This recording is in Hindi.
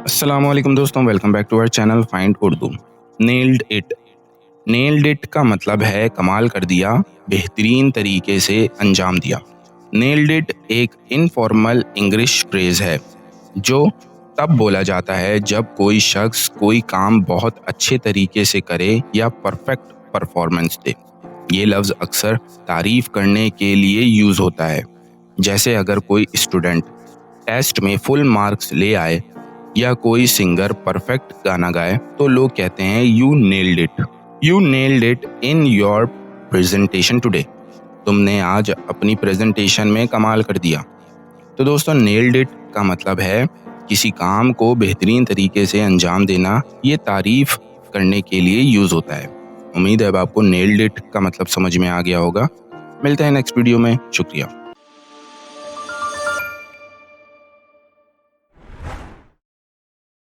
अस्सलामुअलैकुम दोस्तों, welcome back to our channel find Urdu. Nailed it. Nailed it का मतलब है कमाल कर दिया, बेहतरीन तरीके से अंजाम दिया। नेल्ड इट एक इनफॉर्मल इंग्लिश फ्रेज है जो तब बोला जाता है जब कोई शख्स कोई काम बहुत अच्छे तरीके से करे या परफेक्ट परफॉर्मेंस दे। ये लफ्ज़ अक्सर तारीफ करने के लिए यूज़ होता है, जैसे अगर कोई स्टूडेंट टेस्ट में फुल मार्क्स ले आए या कोई सिंगर परफेक्ट गाना गाए तो लोग कहते हैं you nailed it. You nailed it in your presentation today. तुमने आज अपनी प्रेजेंटेशन में कमाल कर दिया। तो दोस्तों, नेल्ड इट का मतलब है किसी काम को बेहतरीन तरीके से अंजाम देना। ये तारीफ करने के लिए यूज होता है। उम्मीद है अब आपको नेल्ड इट का मतलब समझ में आ गया होगा। मिलते हैं नेक्स्ट वीडियो में। शुक्रिया।